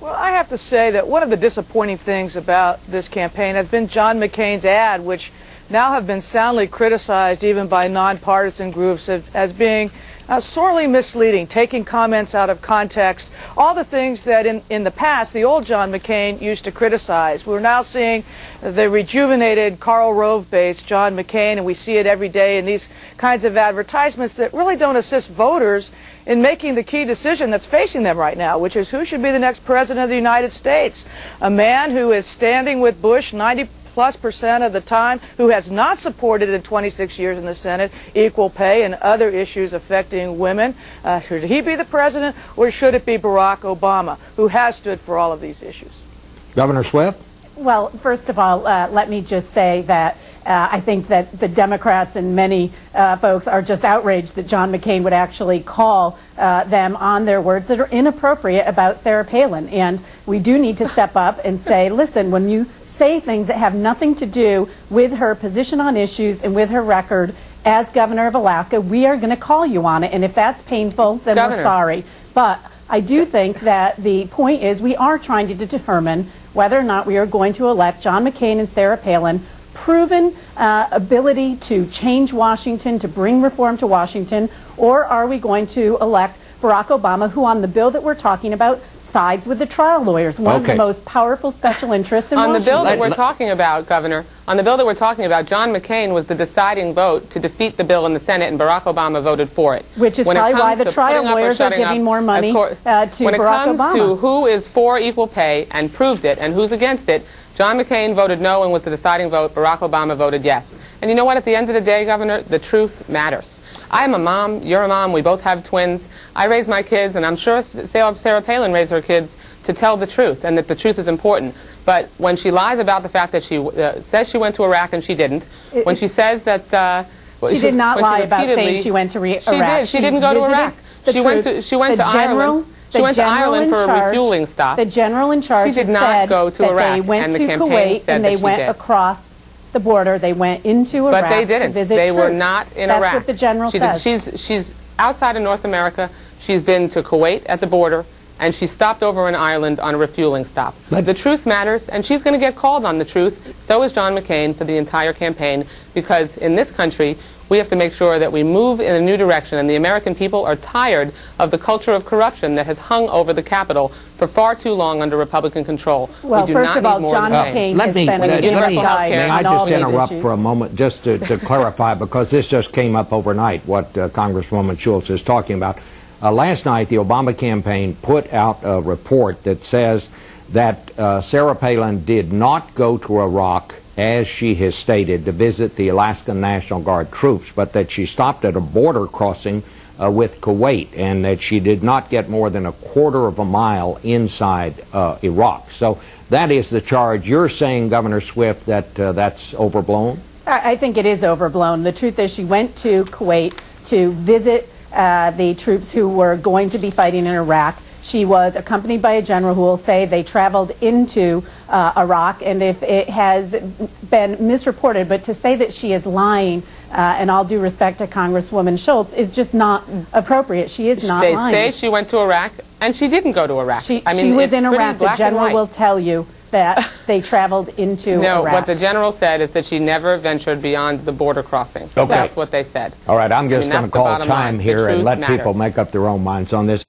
Well, I have to say that one of the disappointing things about this campaign has been John McCain's ad, which now have been soundly criticized even by nonpartisan groups as being sorely misleading, taking comments out of context, all the things that in the past the old John McCain used to criticize. We're now seeing the rejuvenated Karl Rove-based John McCain, and we see it every day in these kinds of advertisements that really don't assist voters in making the key decision that's facing them right now, which is who should be the next president of the United States. A man who is standing with Bush 90+% of the time, who has not supported in 26 years in the Senate equal pay and other issues affecting women. Should he be the president, or should it be Barack Obama, who has stood for all of these issues? Governor Swift? Well, first of all, let me just say that I think that the Democrats and many folks are just outraged that John McCain would actually call them on their words that are inappropriate about Sarah Palin. And we do need to step up and say, listen, when you say things that have nothing to do with her position on issues and with her record as governor of Alaska, we are going to call you on it. And if that's painful, then we're sorry. But I do think that the point is we are trying to determine whether or not we are going to elect John McCain and Sarah Palin, proven ability to change Washington, to bring reform to Washington, or are we going to elect Barack Obama, who on the bill that we're talking about sides with the trial lawyers, one of the most powerful special interests in Washington. On the bill that we're talking about, Governor, on the bill that we're talking about, John McCain was the deciding vote to defeat the bill in the Senate, and Barack Obama voted for it. Which is probably why the trial lawyers are giving more money to Barack Obama. When it comes to who is for equal pay and proved it and who's against it, John McCain voted no and was the deciding vote. Barack Obama voted yes. And you know what? At the end of the day, Governor, the truth matters. I am a mom. You're a mom. We both have twins. I raise my kids, and I'm sure Sarah Palin raised her kids to tell the truth, and that the truth is important. But when she lies about the fact that she says she went to Iraq and she didn't, when she says that she did not lie about saying she went to Iraq. She did. She didn't go to Iraq. She went to Ireland. She went to Ireland for a refueling stop. The general in charge did not go to Iraq, they went to Kuwait and they went across the border. They went into Iraq but they didn't. to visit They troops. were not in Iraq. That's what the general says. She's outside of North America. She's been to Kuwait at the border, and she stopped over in Ireland on a refueling stop. The truth matters, and she's going to get called on the truth. So is John McCain for the entire campaign, because in this country, we have to make sure that we move in a new direction, and the American people are tired of the culture of corruption that has hung over the Capitol for far too long under Republican control. Well, first of all, John McCain has been a universal guide. May I just interrupt for a moment just to clarify, because this just came up overnight, what Congresswoman Schultz is talking about. Last night, the Obama campaign put out a report that says that Sarah Palin did not go to Iraq, as she has stated, to visit the Alaskan National Guard troops, but that she stopped at a border crossing with Kuwait, and that she did not get more than a quarter of a mile inside Iraq. So that is the charge. You're saying, Governor Swift, that that's overblown? I think it is overblown. The truth is she went to Kuwait to visit the troops who were going to be fighting in Iraq. She was accompanied by a general who will say they traveled into Iraq, and if it has been misreported, but to say that she is lying, and all due respect to Congresswoman Schultz, is just not appropriate. She is not lying. They say she went to Iraq, and she didn't go to Iraq. She was in Iraq. The general will tell you that they traveled into Iraq. No, what the general said is that she never ventured beyond the border crossing. Okay. That's what they said. All right, I'm just going to call time here and let people make up their own minds on this.